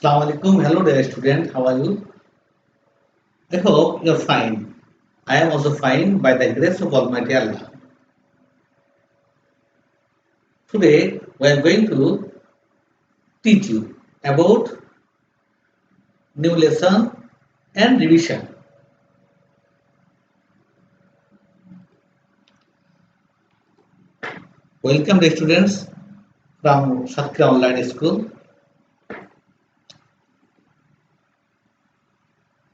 Assalamu alaikum. Hello dear student. How are you? I hope you're fine. I am also fine by the grace of Almighty Allah. Today we are going to teach you about new lesson and revision. Welcome dear students from Satkira Online School.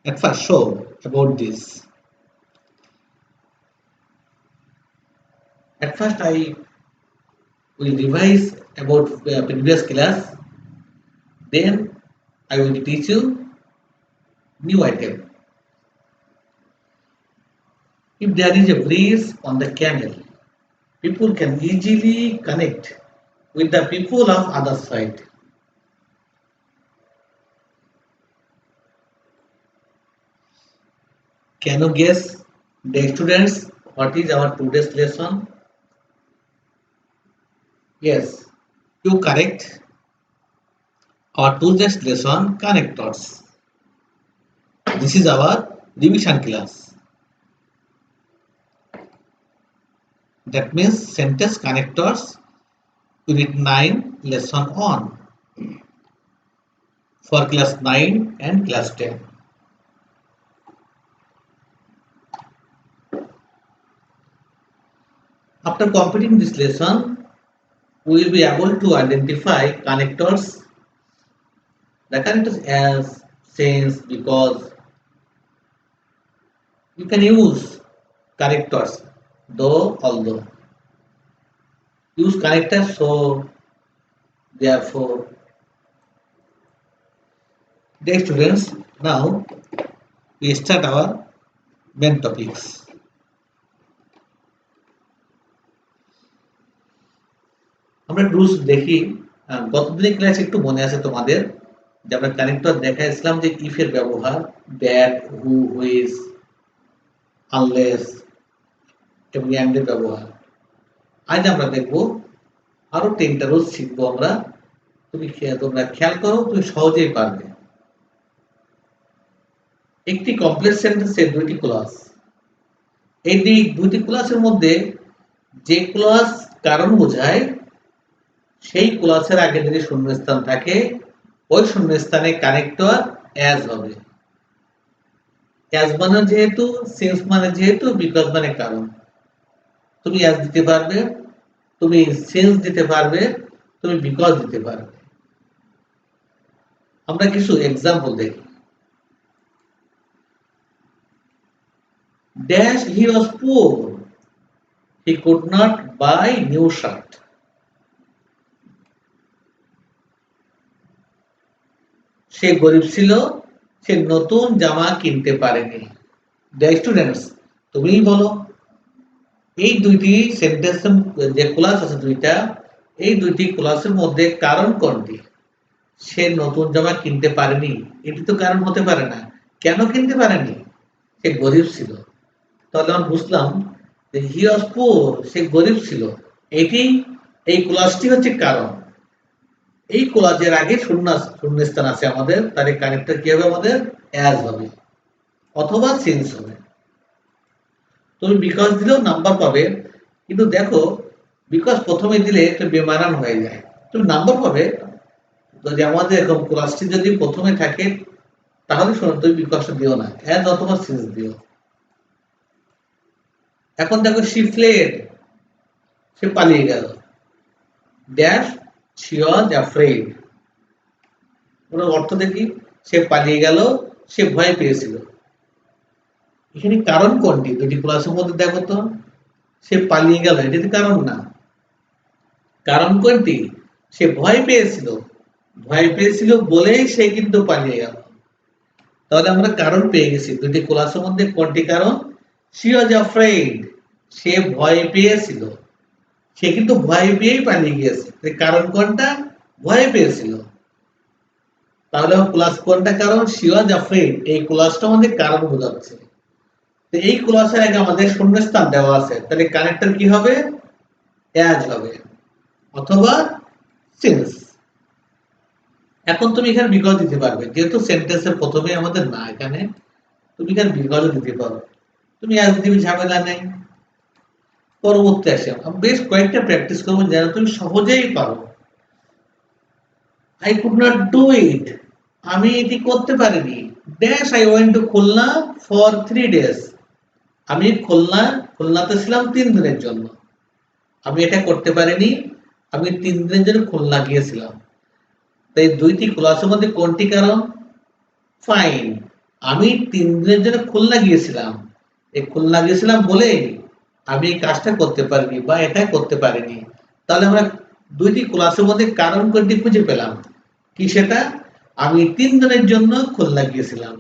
At first show about this. At first I will revise about previous class. Then I will teach you new item. If there is a breeze on the camel, people can easily connect with the people of other side. Can you guess, the students, what is our today's lesson? Yes, you correct. Our today's lesson connectors. This is our revision class. That means sentence connectors, unit 9, lesson on. For class 9 and class 10. After completing this lesson, we will be able to identify connectors. The connectors as, since, because. You can use connectors, though, although. Use connectors, so, therefore. Dear students, now we start our main topics. আমরা rules দেখি গতদিনের ক্লাসে একটু মনে আছে তোমাদের যে আমরা connector দেখাইছিলাম যে ইফ এর ব্যবহার দ্যাট হু হুইজ আনলেস এবং এন্ড এর ব্যবহার আজ আমরা দেখব আরো 10টা রুলস শিখবো আমরা তোমরা খেয়াল করো তুমি সহজেই পারবে একটি কমপ্লেক্স সেন্টেন্সে দুইটি ক্লজ এই দুইটি ক্লজের মধ্যে যে ক্লজ কারণ বোঝায় সেই ক্লজের আগে যদি শূন্যস্থান থাকে ওই শূন্যস্থানে কানেক্টর অ্যাজ হবে অ্যাজ মানে যেহেতু সিন্স মানে যেহেতু বিকজ মানে কারণ তুমি অ্যাজ দিতে পারবে তুমি সিন্স দিতে পারবে তুমি বিকজ দিতে পারবে আমরা কিছু एग्जांपल দেখি dash he was poor he could not buy new shirt সে গরিব ছিল সে নতুন জামা কিনতে পারেনি ডিয়ার স্টুডেন্টস তুমিই বলো এই দুইটি সেন্টেন্স যে ক্লাস আছে দুইটা এই দুইটি ক্লাসের মধ্যে কারণ কোনটি সে নতুন জামা কিনতে পারেনি এটি তো কারণ হতে পারে না কেন কিনতে পারেনি সে গরিব ছিল তাহলে আমরা বুঝলাম যে হি ওয়াজ পুয়ার সে গরিব ছিল এটি এই ক্লাসটি হচ্ছে কারণ এই ক্লজের আগে শূন্যস্থান আছে আমাদের তার কানেক্টর কি হবে আমাদের অ্যাজ হবে অথবা সিন্স হবে তুমি বিকজ দিলেও নাম্বার পাবে কিন্তু দেখো বিকজ প্রথমে দিলে একটু বেমানান হয়ে যায় তুমি নাম্বার পাবে যদি আমাদের এরকম ক্লাসটি যদি প্রথমে থাকে তাহলে শোনো তুমি বিকজটা দিও না অ্যাজ অথবা সিন্স দিও এখন দেখো শি ফ্লেড সে পালিয়ে গেল ড্যাশ she was afraid ওর অর্থ দেখি সে পালিয়ে গেল সে ভয় পেয়েছিল এখানে কারণ কোনটি দুটি ক্লাসের মধ্যে দেখো তো সে পালিয়ে গেল এটি কারণ না কারণ কোনটি সে ভয় পেয়েছিল বলেই সে কিন্তু পালিয়ে গেল তাহলে আমরা কারণ পেয়ে গেছি দুটি ক্লাসের মধ্যে কোনটি কারণ she was afraid সে ভয় পেয়েছিল সে কিন্তু ভয় পেয়েই পালিয়ে গিয়েছে কারণ কোনটা ভয় পেয়েছিল তাহলে ক্লাস কোনটা কারণ she was afraid এই ক্লাসটা আমাদের কারণ বোঝাচ্ছে তো এই ক্লাসের আগে আমাদের শূন্যস্থান দেওয়া আছে তাহলে কানেক্টর কি হবে অ্যাজ হবে অথবা সিন্স এখন তুমি এখানে বিকজ দিতে পারবে, যেহেতু সেন্টেন্সের প্রথমে আমাদের না এখানে, তুমি এখানে বিকজ দিতে পারো, তুমি আজ দিবি, ঝামেলা নেই। পরবর্তী আসে, আমি বেশ কয়েকটা প্র্যাকটিস করবো যেন তুমি সহজেই পারো। I could not do it, আমি এটি করতে পারিনি। Dash I went to Khulna for 3 days, আমি খুলনাতে ছিলাম 3 দিনের জন্য। আমি এটা করতে পারিনি, আমি 3 দিনের জন্য খুলনা গিয়েছিলাম। তাই দুইটি ক্লাসের মধ্যে কোনটি কারণ? ফাইন, আমি 3 দিনের জন্য খুলনা গিয়েছিলাম, এই খুলনা গিয়েছিলাম বলে আমি এই কাজটা করতে পারিনি বা এটা করতে পারিনি। তাহলে আমরা দুইটি ক্লাসের মধ্যে কারণ কোনটি খুঁজে পেলাম, কি সেটা? আমি 3 দিনের জন্য খুলনা গিয়েছিলাম,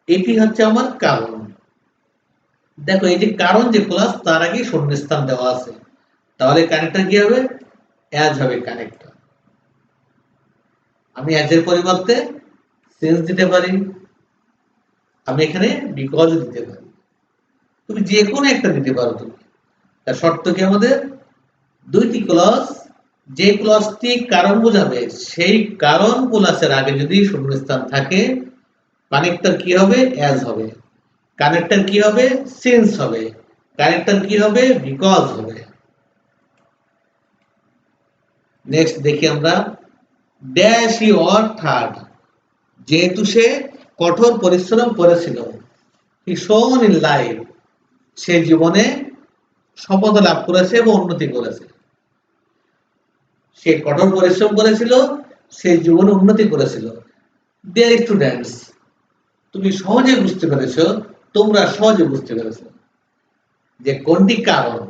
এটি হচ্ছে আমার কারণ। দেখো এই যে কারণ যে ক্লাস, তার আগে শূন্যস্থান দেওয়া আছে, তাহলে কানেক্টর কি হবে? অ্যাজ হবে কানেক্টর। আমি অ্যাজ এর পরিবর্তে সিন্স দিতে পারি, আমি এখানে বিকজ দিতে পারি, তুমি যে কোনো একটা দিতে পারো। তুমি তার শর্ত কি? আমাদের দুইটি ক্লজ, যে ক্লজটি কারণ বোঝাবে সেই কারণ ক্লজের আগে যদি শূন্যস্থান থাকে, কানেক্টর কি হবে? অ্যাজ হবে। কানেক্টর কি হবে? সিন্স হবে। কানেক্টর কি হবে? বিকজ হবে। নেক্সট দেখি আমরা, ড্যাশ ই অর্থাৎ, যেহেতু সে কঠোর পরিশ্রম করেছিল, হি শোন ইন লাইফ, সে জীবনে সফলতা লাভ করেছে এবং উন্নতি করেছে। সে কঠোর পরিশ্রম করেছিল, সে জীবনে উন্নতি করেছিল। ডিয়ার স্টুডেন্টস, তুমি সহজে বুঝতে পেরেছো, তোমরা সহজে বুঝতে পেরেছো যে কোনটি কারণ।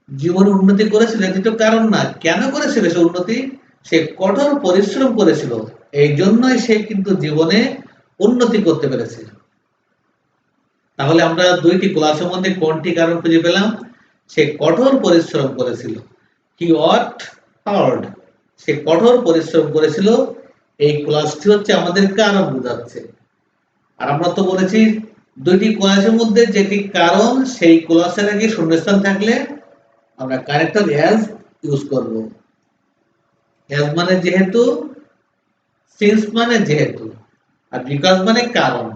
জীবনে উন্নতি করেছিল এটি তো কারণ না। কেন করেছিল সে উন্নতি? সে কঠোর পরিশ্রম করেছিল, এই জন্যই সে কিন্তু জীবনে উন্নতি করতে পেরেছে। তাহলে আমরা দুইটি ক্লাসের মধ্যে কোনটি কারণ খুঁজে পেলাম? সে কঠোর পরিশ্রম করেছিল, হি ওয়ার্কড হার্ড, সে কঠোর পরিশ্রম করেছিল, এই ক্লাসটি হচ্ছে আমাদের কারণ বোঝাচ্ছে। আর আমরা তো বলেছি দুইটি ক্লাসের মধ্যে যেটি কারণ সেই ক্লাসের আগে শূন্যস্থান থাকলে আমরা কানেক্টর অ্যাজ ইউজ করব। অ্যাজ মানে যেহেতু, সিন্স মানে যেহেতু, আর বিকজ মানে কারণ।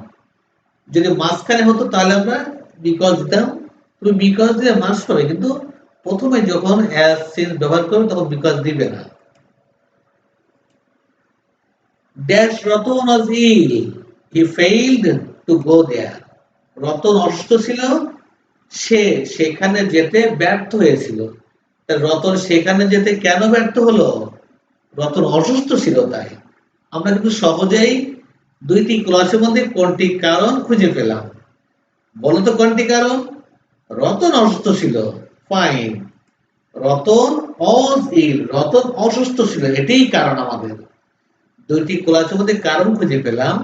যদি মাঝখানে হতো তাহলে আমরা বিকজ দিতাম, তুমি বিকজ দিয়ে মার্কস পাবে, কিন্তু প্রথমে যখন অ্যাজ সিন্স ব্যবহার করবে তখন বিকজ দিবে না। Dash Ratan was ill, he failed to go there, Ratan অসুস্থ ছিল, সে সেখানে যেতে ব্যর্থ হয়েছিল। রতন সেখানে যেতে কেন ব্যর্থ হলো? রতন অসুস্থ ছিল তাই। আমরা কিন্তু সহজেই দুইটি ক্লজের মধ্যে কোনটি কারণ খুঁজে পেলাম। বলো তো কোনটি কারণ? রতন অসুস্থ ছিল, ফাইন। রতন ওয়াজ ইল, রতন অসুস্থ ছিল, এটাই কারণ আমাদের। দুইটি ক্লাসের মধ্যে কারণ খুঁজে পেলাম,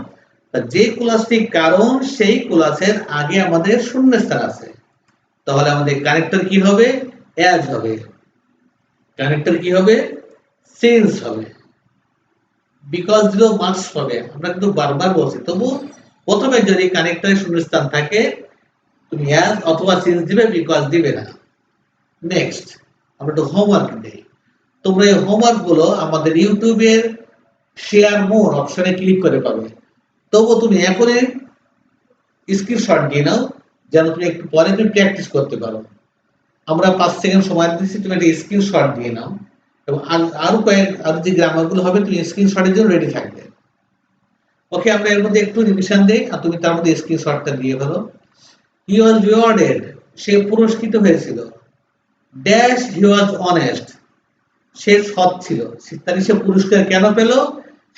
যে ক্লাসটি কারণ সেই ক্লাসের আগে আমাদের শূন্যস্থান আছে, তাহলে আমাদের কানেক্টর কি হবে? অ্যাজ হবে। কানেক্টর কি হবে? সিন্স হবে। বিকজ দিলেও মার্কস পাবে, আমরা কিন্তু বারবার বলছি, তবু প্রথমে যদি কানেক্টরের শূন্যস্থান থাকে তুমি অ্যাজ অথবা সিন্স দিবে, বিকজ দিবে না। নেক্সট আমরা একটু হোমওয়ার্ক দেই। তোমরা এই হোমওয়ার্ক গুলো আমাদের ইউটিউবের শেয়ার মোর অপশনে ক্লিক করে পাবে। তবু তুমি এখনই স্ক্রিনশট দিয়ে নাও, যেন তুমি একটু পরে তুমি প্র্যাকটিস করতে পারো। আমরা 5 সেকেন্ড সময় দিচ্ছি, তুমি একটা স্ক্রিনশট দিয়ে নাও, এবং আরো যে গ্রামারগুলো হবে তুমি স্ক্রিনশটের জন্য রেডি থাকবে। ওকে, আমরা এর মধ্যে একটু রিভিশন দেই আর তুমি তার মধ্যে স্ক্রিনশটটা দিয়ে ফেলো। হি ওয়াজ রিওয়ার্ডেড, সে পুরস্কৃত হয়েছিল। ড্যাশ হি ওয়াজ অনেস্ট, সে সৎ ছিল। তাহলে সে পুরস্কার কেন পেল?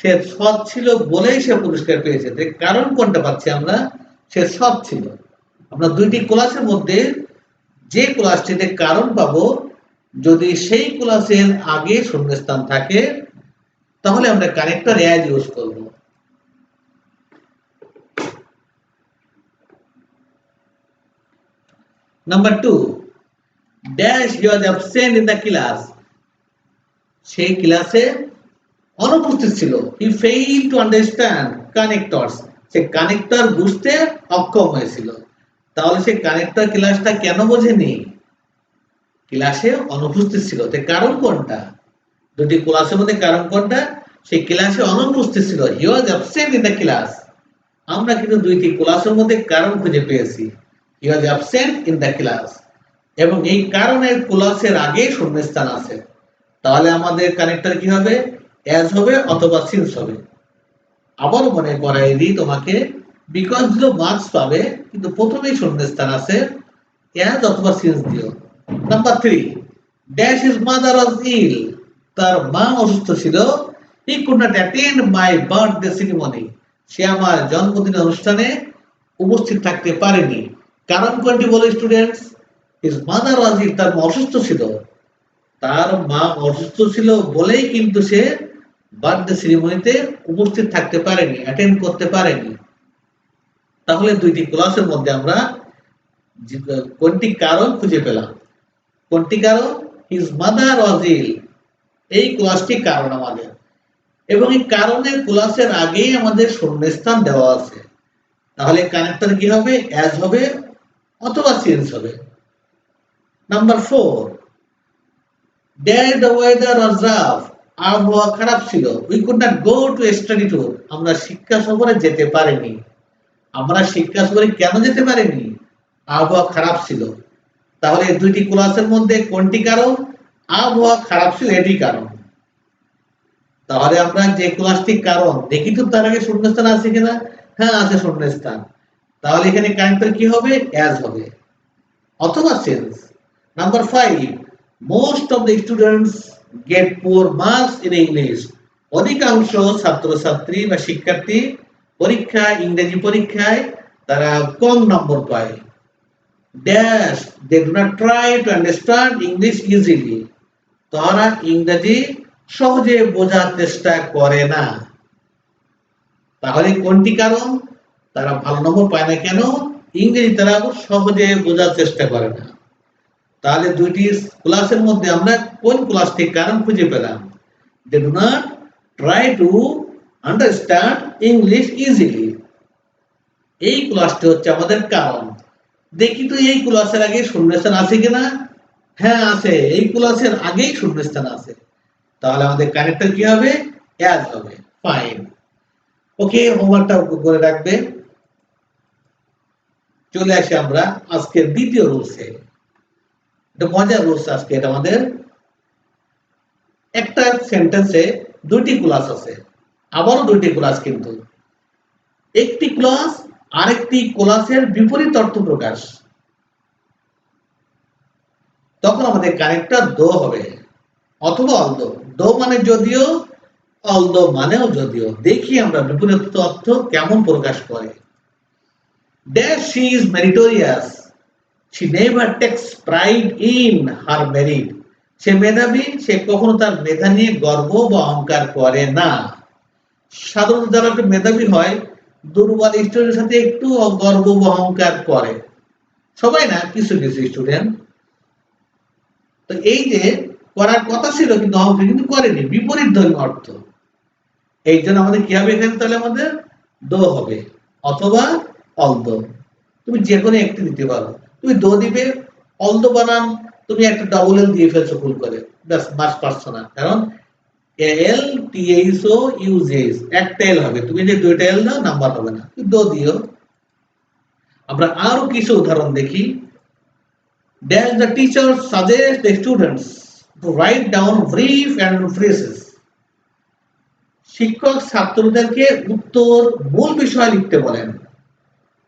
সে সৎ ছিল বলেই সে পুরস্কার পেয়েছে। কারণ কোনটা পাচ্ছি আমরা? সে সৎ ছিল। আমরা দুইটি ক্লাসের মধ্যে যে ক্লাসটিতে কারণ পাবো, যদি সেই ক্লাসের আগে শূন্যস্থান থাকে তাহলে আমরা কানেক্টর অ্যাজ ইউজ করব। Number 2, dash he was absent in the class, সেই ক্লাসে অনুপস্থিত ছিল। He fail to understand connectors, সে কানেক্টর বুঝতে অক্ষম হয়েছিল। তাহলে সে কানেক্টর ক্লাসটা কেন বোঝেনি? ক্লাসে অনুপস্থিত ছিল। কারণ কোনটা? দুটি ক্লাসের মধ্যে কারণ কোনটা? সে ক্লাসে অনুপস্থিত ছিল, he was absent in the class. আমরা কিন্তু দুইটি ক্লাসের মধ্যে কারণ খুঁজে পেয়েছি, he was absent in the class, এবং এই কারণের ক্লাসের আগে শূন্যস্থান আছে। তাহলে আমাদের কানেক্টর কি হবে? অ্যাজ হবে অথবা সিন্স হবে। আবার মনে করাই দিই তোমাকে, বিকজ দিলেও মার্কস পাবে, কিন্তু প্রথমেই শূন্যস্থান আছে, অ্যাজ অথবা সিন্স দিও। Number 3, dash his mother was ill, তার মা অসুস্থ ছিল। He could not attend my birthday ceremony, সে আমার জন্মদিন অনুষ্ঠানে উপস্থিত থাকতে পারেনি। কারণ কোনটি বলো students? His mother was ill, তার মা অসুস্থ ছিল। তার মা অসুস্থ ছিল বলেই কিন্তু সে বার্থডে সেরিমনিতে উপস্থিত থাকতে পারেনি, অ্যাটেন্ড করতে পারেনি। তাহলে দুইটি ক্লাসের মধ্যে আমরা কোনটি কারণ খুঁজে পেলাম? কোনটি কারণ? হিজ মাদার ওয়াজ ইল, এই ক্লাসটি কারণ আমাদের, এবং এই কারণের ক্লাসের আগেই আমাদের শূন্যস্থান দেওয়া আছে। তাহলে কানেক্টর কি হবে? অ্যাজ হবে অথবা সিন্স হবে। Number 4, the weather was rough, আবহাওয়া খারাপ ছিল। We could not go to study tour, আমরা শিক্ষা সফরে যেতে পারিনি। আমরা শিক্ষা সফরে কেন যেতে পারিনি? আবহাওয়া খারাপ ছিল। তাহলে দুইটি ক্লাসের মধ্যে কোনটি কারণ? আবহাওয়া খারাপ ছিল এটি কারণ। তাহলে আমরা যে ক্লাসটি কারণ দেখি তো তার আগে শূন্যস্থান আছে কিনা? হ্যাঁ আছে শূন্যস্থান। তাহলে এখানে কানেক্টর কি হবে? অ্যাজ হবে অথবা since. Number 5, most of the students get poor marks in English, অধিকাংশ ছাত্রছাত্রী বা শিক্ষার্থী ইংরেজি পরীক্ষায় তারা কম নম্বর পায়। Dash they do not try to understand English easily, তারা ইংরেজি সহজে বোঝার চেষ্টা করে না। তাহলে কোনটি কারণ? তারা ভালো নম্বর পায় না কেন? ইংরেজি তারা সহজে বোঝার চেষ্টা করে না। তাহলে দুইটি ক্লাসের মধ্যে আমরা কোন ক্লাসটি কারণ খুঁজে পেলাম? They do not try to understand English easily, এই ক্লাসটি হচ্ছে আমাদের কারণ। দেখি তো এই ক্লাসের আগে শূন্যস্থান আছে কিনা? হ্যাঁ আছে, এই ক্লাসের আগেই শূন্যস্থান আছে। তাহলে আমাদের কানেক্টর কি হবে? অ্যাজ হবে। ফাইন, ওকে, হোমওয়ার্কটা করে রাখবে। চলে আসি আমরা আজকের দ্বিতীয় রুলসে। এটা মজার রুলস আজকে। এটা আমাদের একটা সেন্টেন্সে দুইটি ক্লাস আছে, আবারও দুইটি ক্লাস, কিন্তু একটি ক্লাস আরেকটি ক্লাসের বিপরীত অর্থ প্রকাশ। তখন আমাদের কানেক্টর দো হবে অথবা অলদো। দো মানে যদিও, অলদো মানেও যদিও। দেখি আমরা বিপরীত অর্থ কেমন প্রকাশ করে। That she is meritorious, she never takes pride in her merit, সে মেধাবী, সে কখনো তার মেধা নিয়ে গর্ব বা অহংকার করে না। সাধারণত যারা একটু মেধাবী হয়, দুর্বল স্টুডেন্টের সাথে একটু গর্ব বা অহংকার করে, সবাই না, কিছু কিছু স্টুডেন্ট। তো এই যে করার কথা ছিল কিন্তু অহংকার কিন্তু করেনি, বিপরীত ধর্মী অর্থ। এই জন্য আমাদের কি হবে এখানে? তাহলে আমাদের দো হবে অথবা অলদো। তুমি যে কোনো একটি দিতে পারো। তুমি দো দিবে, অলদো বানান তুমি একটা ডবল এল দিয়ে ফেলছো ভুল করে, ব্যাস মার্কস পাচ্ছ না। কারণ L T H O U G H একটা এল হবে, তুমি যে দুইটা এল দাও নাম্বার হবে না, দো দিও। আমরা আরো কিছু উদাহরণ দেখি। Dash the teacher suggests the students to write down brief and phrases, শিক্ষক ছাত্রদেরকে উত্তর মূল বিষয় লিখতে বলেন।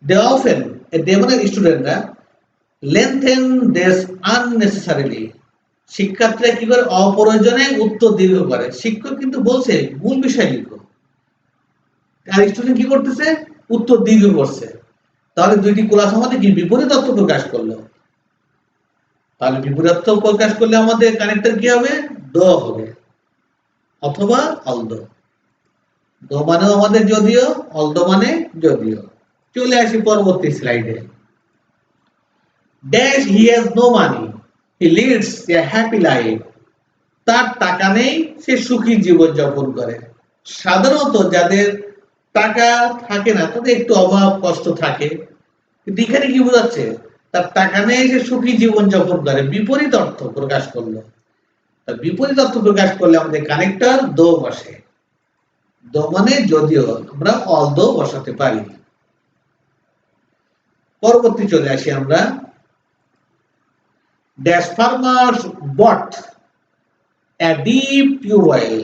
They often, they মানে স্টুডেন্টরা, lengthen this unnecessarily, শিক্ষার্থীরা কি করে? অপ্রয়োজনে উত্তর দীর্ঘ করে। শিক্ষক কিন্তু বলছে মূল বিষয় লিখো, আর স্টুডেন্ট কি করতেছে? উত্তর দীর্ঘ করছে। তাহলে দুইটি ক্লাস আমাদের কি বিপরীত অর্থ প্রকাশ করলো। তাহলে বিপরীত অর্থ প্রকাশ করলে আমাদের কানেক্টর কি হবে? দো হবে অথবা অলদো। দো মানেও আমাদের যদিও, অলদো মানে যদিও। চলে আসি পরবর্তী স্লাইডে। Dash he has no money, he leads a happy life, তার টাকা নেই, সে সুখী জীবন যাপন করে। সাধারণত যাদের টাকা থাকে না তাদের একটু অভাব কষ্ট থাকে, কিন্তু এখানে কি বোঝাচ্ছে? তার টাকা নেই, সে সুখী জীবন যাপন করে, বিপরীত অর্থ প্রকাশ করলো। তার বিপরীত অর্থ প্রকাশ করলে আমাদের কানেক্টর দো বসে। দো মানে যদিও, আমরা অলদো বসাতে পারি। পরবর্তী চলে আসি আমরা, dash farmers bought a deep tube well.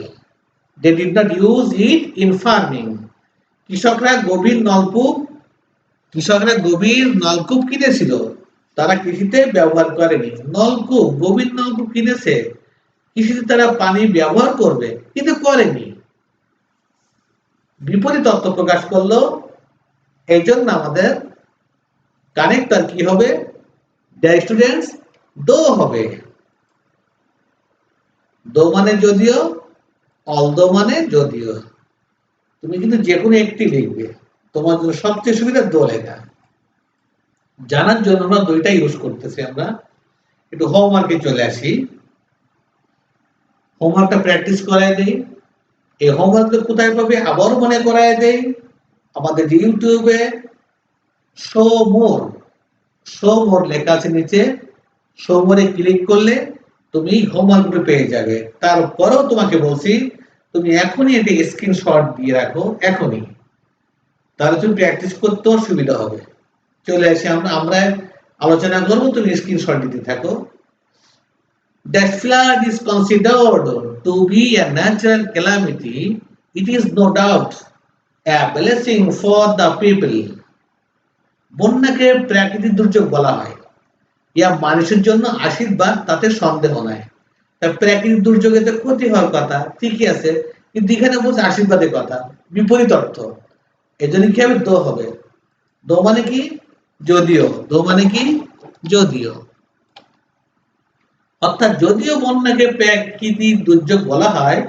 They did not use it in farming. কৃষকরা গভীর নলকূপ কিনেছিল, তারা কৃষিতে ব্যবহার করেনি। নলকূপ, গভীর নলকূপ কিনেছে, কৃষিতে তারা পানি ব্যবহার করবে কিন্তু করেনি। বিপরীত তথ্য প্রকাশ করলো, এই জন্য আমাদের কানেক্টর কি হবে? ডিয়ার স্টুডেন্টস, দো হবে। দো মানে যদিও, অলদো মানে যদিও। তুমি কিন্তু যে কোনো একটি লিখবে, তোমার জন্য সবচেয়ে সুবিধা দো লেখা। জানার জন্য আমরা দুইটা ইউজ করতেছি। আমরা একটু হোমওয়ার্কে চলে আসি, হোমওয়ার্কটা প্র্যাকটিস করায় দেই। এই হোমওয়ার্কটা কোথায় পাবে? আবারও মনে করায় দেই, আমাদের যে ইউটিউবে শো মোর লেখা আছে নিচে, শো মোরে ক্লিক করলে তুমি হোমওয়ার্কগুলো পেয়ে যাবে। তারপরেও তোমাকে বলছি, তুমি এখনই এটি স্ক্রিনশট দিয়ে রাখো, এখনই, তাহলে তুমি প্র্যাকটিস করতেও সুবিধা হবে। চলে আসি আমরা আলোচনা করবো, তুমি স্ক্রিনশট দিতে থাকো। That flood is considered to be a natural calamity. It is no doubt a blessing for the people. বন্যাকে প্রাকৃতিক দুর্যোগ বলা হয়, ইয়া মানুষের জন্য আশীর্বাদ, তাতে সন্দেহ নাই। প্রাকৃতিক দুর্যোগে তো ক্ষতি হওয়ার কথা, ঠিকই আছে, কিন্তু এখানে বলছে আশীর্বাদের কথা, বিপরীত অর্থ। এজন্য কি হবে? দো হবে। দো মানে কি? যদিও। দো মানে কি? যদিও। অর্থাৎ যদিও বন্যাকে প্রাকৃতিক দুর্যোগ বলা হয়,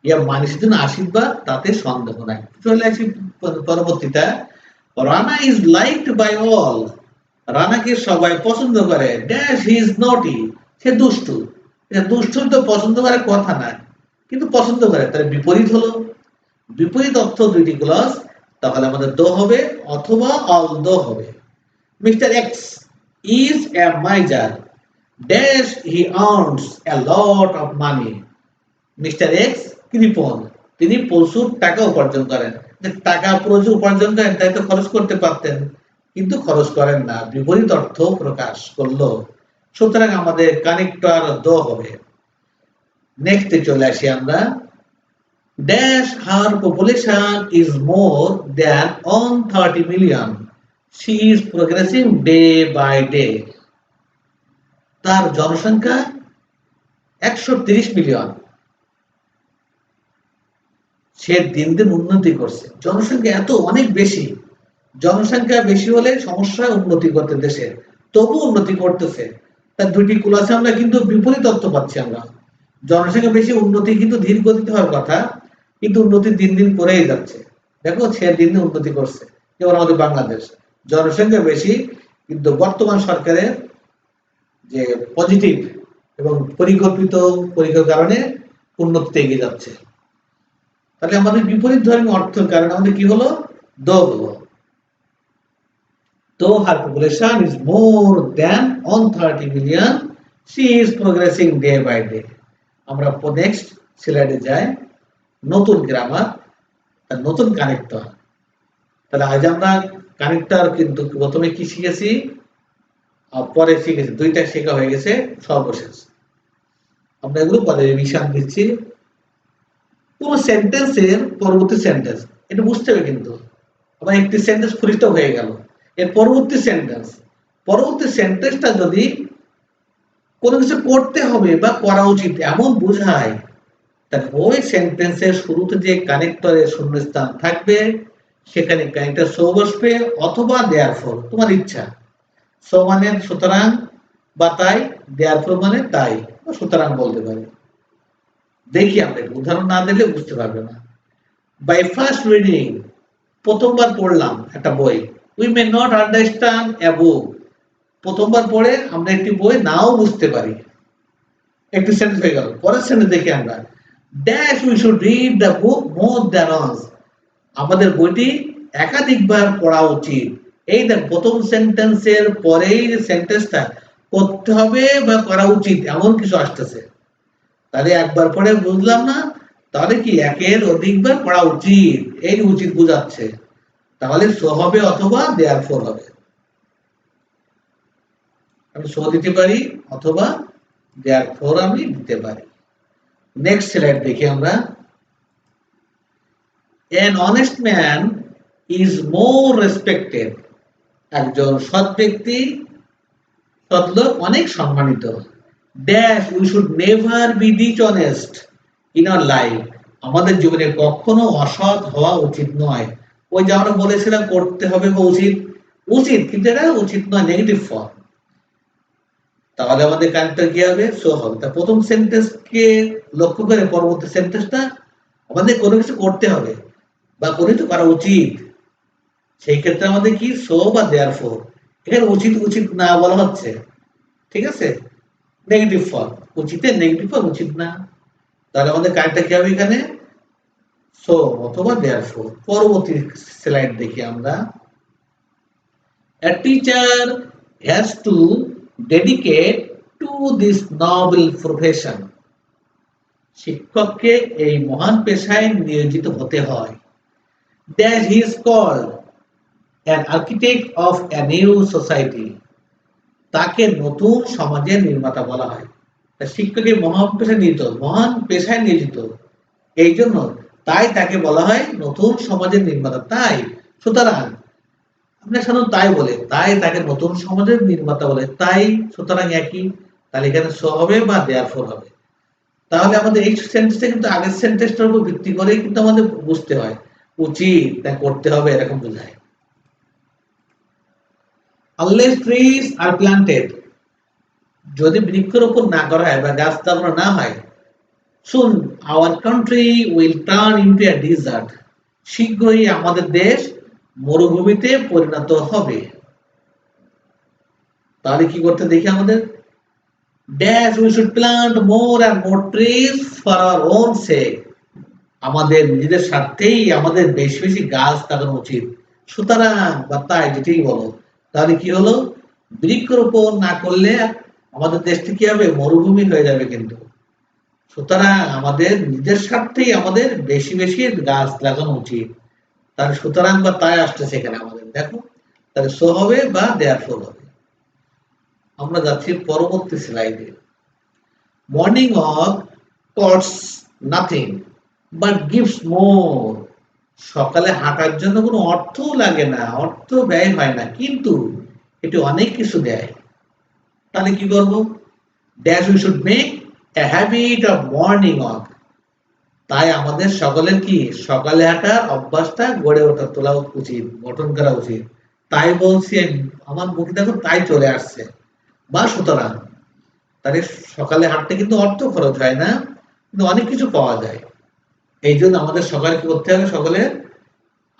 ইয়া মানুষের জন্য আশীর্বাদ, তাতে সন্দেহ নাই। চলে আসি পরবর্তীটা, Rana is liked by all. রানাকে সবাই পছন্দ করে, ড্যাশ হি ইজ নটি, সে দুষ্টু। দুষ্টু তো পছন্দ করার কথা না, কিন্তু পছন্দ করে, তার বিপরীত হলো। বিপরীত অর্থ দুইটি ক্লজ, তাহলে আমাদের দো হবে অথবা অলদো হবে। Mister x is a miser, dash he earns A lot of money. Mister x কৃপণ, তিনি প্রচুর টাকা উপার্জন করেন। টাকা প্রচুর উপার্জন করেন, তাই তো খরচ করতে পারতেন, কিন্তু খরচ করেন না, বিপরীত অর্থ প্রকাশ করলো। সুতরাং আমাদের কানেক্টর দো হবে। নেক্সটে চলে আসি আমরা, dash her population is more than 130 million, she is progressing day by day. তার জনসংখ্যা 130 মিলিয়ন, সে দিন দিন উন্নতি করছে। জনসংখ্যা এত অনেক বেশি, জনসংখ্যা বেশি হলে সমস্যা, উন্নতি করতে দেশের, তবু উন্নতি করতেছে। তার দুইটি ক্লাসে আমরা কিন্তু বিপরীত অর্থ পাচ্ছি। আমরা জনসংখ্যা বেশি, উন্নতি কিন্তু ধীর গতিতে হওয়ার কথা, কিন্তু উন্নতি দিন দিন করেই যাচ্ছে। দেখো, সে দিন দিন উন্নতি করছে। যেমন আমাদের বাংলাদেশ, জনসংখ্যা বেশি, কিন্তু বর্তমান সরকারের যে পজিটিভ এবং পরিকল্পিত পরীক্ষার কারণে উন্নতিতে এগিয়ে যাচ্ছে। তাহলে আমাদের বিপরীত ধর্মী অর্থের কারণে আমাদের কি হলো? দো হলো। তো her population is more than 130 million, she is progressing day by day. আমরা নেক্সট স্লাইডে যাই, নতুন গ্রামার, নতুন কানেক্টর। তাহলে আজ আমরা কানেক্টর কিন্তু প্রথমে কি শিখেছি, পরে শিখেছি, দুইটা শেখা হয়ে গেছে সর্বশেষ। আমরা এগুলো পরে রিভিশন দিচ্ছি। কোন সেন্টেন্সের পরবর্তী সেন্টেন্স, এটা বুঝতে হবে কিন্তু। আবার একটি সেন্টেন্স ফুরিষ্ট হয়ে গেল, এর পরবর্তী সেন্টেন্সটা যদি কোনো কিছু করতে হবে বা করা উচিত এমন বোঝায়, তাহলে ওই সেন্টেন্সের শুরুতে যে কানেক্টরের শূন্যস্থান থাকবে, সেখানে কানেক্টর সো বসবে অথবা দেয়ারফর, তোমার ইচ্ছা। সো মানে সুতরাং বা তাই, দেয়ারফর মানে তাই বা সুতরাং বলতে পারি। দেখি আমরা উদাহরণ না দিলে বুঝতে পারবে না। বাই ফার্স্ট রিডিং, প্রথমবার পড়লাম একটা বই। উই মে নট আন্ডারস্ট্যান্ড এ বুক, প্রথমবার পড়ে আমরা একটি বই নাও বুঝতে পারি। একটি সেন্টেন্স হয়ে গেল। পরের সেন্টেন্স দেখি আমরা, dash we should read the book more than once, আমাদের বইটি একাধিকবার পড়া উচিত। এই দেখ, প্রথম সেন্টেন্সের পরেই যে সেন্টেন্সটা করতে হবে বা করা উচিত এমন কিছু আসতেছে। তাহলে একবার পড়ে বুঝলাম না, তাহলে কি একের অধিকবার পড়া উচিত, এই যে উচিত বোঝাচ্ছে। তাহলে সো হবে অথবা দেয়ারফর হবে। আমি সো দিতে পারি অথবা দেয়ারফর আমি দিতে পারি। নেক্সট স্লাইড দেখি আমরা। An honest man is more respected. একজন সৎ ব্যক্তি, সৎ লোক অনেক সম্মানিত। Dash we should never be dishonest in our life. আমাদের জীবনে কখনো অসৎ হওয়া উচিত নয়। ওই যে আমরা বলেছিলাম করতে হবে বা উচিত, উচিত কিন্তু এটা উচিত নয়, নেগেটিভ ফর্ম। তাহলে আমাদের কারেক্টটা কি হবে? সো হবে। তা প্রথম সেন্টেন্সকে লক্ষ্য করে পরবর্তী সেন্টেন্সটা আমাদের কোনো কিছু করতে হবে বা কোনো কিছু করা উচিত, সেই ক্ষেত্রে আমাদের কি সো বা দেয়ারফর। এখানে উচিত উচিত না বলা হচ্ছে, ঠিক আছে, নেগেটিভ ফর্ম। উচিতের নেগেটিভ ফর্ম উচিত না। তাহলে আমাদের কারেক্টটা কি হবে এখানে? সো অথবা দেয়ারফর। পরবর্তী স্লাইড দেখি আমরা। A teacher has to dedicate to this noble profession. শিক্ষককে এই মহান পেশায় নিয়োজিত হতে হয়। That he is called an architect of a new society. তাকে নতুন সমাজের নির্মাতা বলা হয়। শিক্ষকের মহান পেশায় নিয়োজিত, মহান পেশায় নিয়োজিত, এই জন্য তাই তাকে বলা হয় নতুন সমাজের নির্মাতা। তাই সুতরাং আমরা সাধারণত তাই বলে, তাই তাকে নতুন সমাজের নির্মাতা বলে, তাই সুতরাং একই। তাহলে এখানে সো হবে বা দেয়ারফর হবে। তাহলে আমাদের এই সেন্টেন্সটা কিন্তু আগের সেন্টেন্সটার উপর ভিত্তি করে কিন্তু আমাদের বুঝতে হয়, উচিত তা করতে হবে এরকম বোঝায়। Unless trees are planted, যদি বৃক্ষরোপণ না করা হয় বা গাছ লাগানো না হয়, soon our country will turn into a desert. শীঘ্রই আমাদের দেশ মরুভূমিতে পরিণত হবে। তাহলে কি করতে দেখি আমাদের? Dash we should plant more and more trees for our own sake. আমাদের নিজেদের স্বার্থেই আমাদের বেশি বেশি গাছ লাগানো উচিত। সুতরাং বা তাই যেটাই বলো, তাহলে কি হলো? বৃক্ষরোপণ না করলে আমাদের দেশটি কি হবে? মরুভূমি হয়ে যাবে কিন্তু। সুতরাং আমাদের নিজের স্বার্থেই আমাদের বেশি বেশি গাছ লাগানো উচিত। তার সুতরাং বা তাই আসছে সেখানে আমাদের, দেখো তাহলে সো হবে বা দেয়ারফর হবে। আমরা যাচ্ছি পরবর্তী স্লাইডে। Morning walk costs nothing but gives মোর। সকালে হাঁটার জন্য কোনো অর্থও লাগে না, অর্থ ব্যয় হয় না, কিন্তু এটি অনেক কিছু দেয়। তাহলে কি করব? Dash we should make a habit of morning walk. তাই আমাদের সকলের কি সকালে হাঁটার অভ্যাসটা গড়ে তোলা উচিত, গঠন করা উচিত। তাই বলছি, আমার মুখে দেখো তাই চলে আসছে বা সুতরাং। তাহলে সকালে হাঁটতে কিন্তু অর্থ খরচ হয় না, কিন্তু অনেক কিছু পাওয়া যায়। এই জন্য আমাদের সকালে কি করতে হবে? সকলে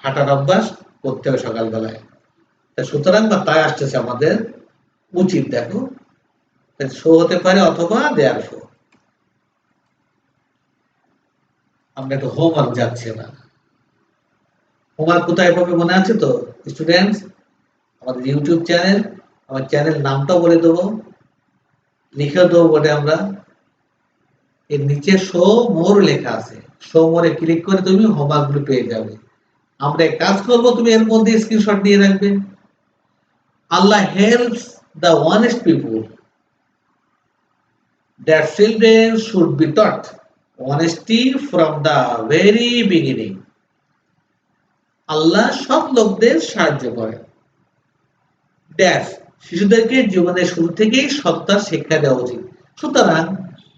হাঁটার অভ্যাস করতে হবে সকালবেলায়। সুতরাং বা তাই আসতেছে আমাদের উচিত, দেখো সো হতে পারে অথবা দেয়ারফর। আমরা একটু হোমওয়ার্ক যাচ্ছি না। হোমওয়ার্ক কোথায় পাবে মনে আছে তো স্টুডেন্টস? আমাদের ইউটিউব চ্যানেল, আমার চ্যানেল নামটাও বলে দেবো, লিখে দেবো বোর্ডে আমরা। এর নিচে শো মোর লেখা আছে, শো মোরে ক্লিক করে তুমি হোমওয়ার্কগুলো পেয়ে যাবে। আমরা এক কাজ করবো, তুমি এর মধ্যে স্ক্রিনশট নিয়ে রাখবে। Allah helps the honest people that children should be taught honesty from the very beginning. আল্লাহ সব লোকদের সাহায্য করেন। ড্যাশ শিশুদেরকে জীবনের শুরু থেকেই সততার শিক্ষা দেওয়া উচিত। সুতরাং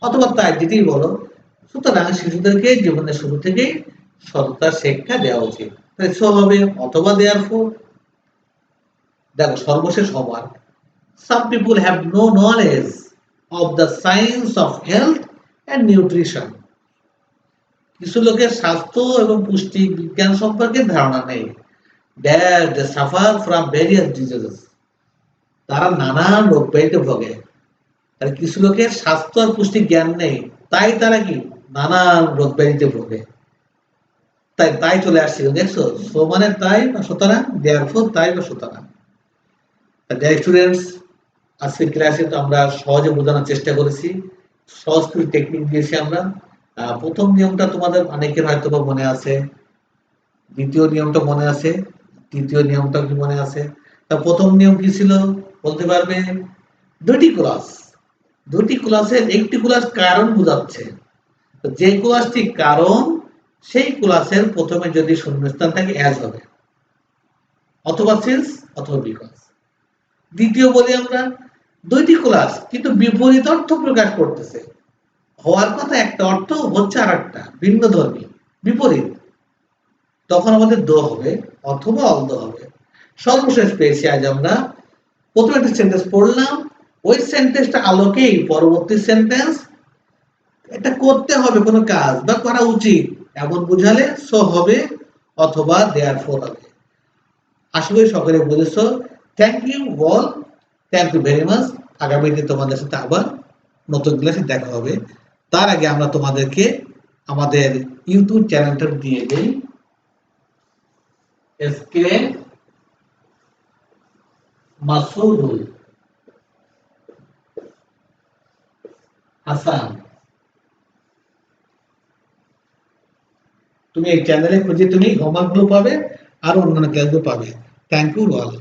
অথবা তাই যেটাই বলো, সুতরাং শিশুদেরকে জীবনের শুরু থেকেই সততার শিক্ষা দেওয়া উচিত। তাই সো হবে অথবা দেয়ারফর। দেখো সর্বশেষ homework. Some people have no knowledge of the science of health and nutrition. কিছু লোকের স্বাস্থ্য এবং পুষ্টি বিজ্ঞান সম্পর্কে ধারণা নেই। They suffer from various diseases. তারা নানান রোগ ব্যাধিতে ভোগে। তাহলে কিছু লোকের স্বাস্থ্য আর পুষ্টি জ্ঞান নেই, তাই তারা কি নানান রোগ ব্যাধিতে ভোগে। তাই তাই চলে আসছিল, দেখছো? সো মানে তাই বা সুতরাং, দেয়ারফর তাই বা সুতরাং। স্টুডেন্টস, আজকের ক্লাসে তো আমরা সহজে বোঝানোর চেষ্টা করেছি, সহজ কিছু টেকনিক দিয়েছি আমরা। প্রথম নিয়মটা তোমাদের অনেকের হয়তো বা মনে আছে, দ্বিতীয় নিয়মটা মনে আছে, তৃতীয় নিয়মটা কি মনে আছে? তা প্রথম নিয়ম কি ছিল বলতে পারবে? দুটি ক্লাস, দুটি ক্লাসের একটি ক্লাস কারণ বোঝাচ্ছে, যে ক্লাসটি কারণ সেই ক্লাসের প্রথমে যদি শূন্যস্থান থাকে অ্যাজ হবে, অথবা সিন্স অথবা বিকজ। দ্বিতীয় বলি আমরা দুইটি ক্লাস কিন্তু বিপরীত অর্থ প্রকাশ করতেছে, হওয়ার কথা একটা অর্থ হচ্ছে আর একটা ভিন্ন ধর্মী বিপরীত, তখন আমাদের দ হবে অথবা অলদ হবে। সর্বশেষ পেয়েছি আজ আমরা প্রথমে একটা সেন্টেন্স পড়লাম, ওই সেন্টেন্সটা আলোকেই পরবর্তী সেন্টেন্স এটা করতে হবে কোনো কাজ বা করা উচিত এমন বুঝালে সো হবে অথবা দেয়ারফর হবে। আশা করি সকলে বুঝেছো। Thank you all, thank you very much. আগামীতে তোমাদের সাথে আবার নতুন ক্লাসে দেখা হবে। তার আগে আমরা তোমাদেরকে আমাদের ইউটিউব চ্যানেলটা দিয়ে দেই, এসকে মাসুদুল হাসান। তুমি এই চ্যানেলে খুঁজে তুমি হোমওয়ার্কগুলো পাবে আর অন্যান্য ক্লাসগুলো পাবে। Thank you all.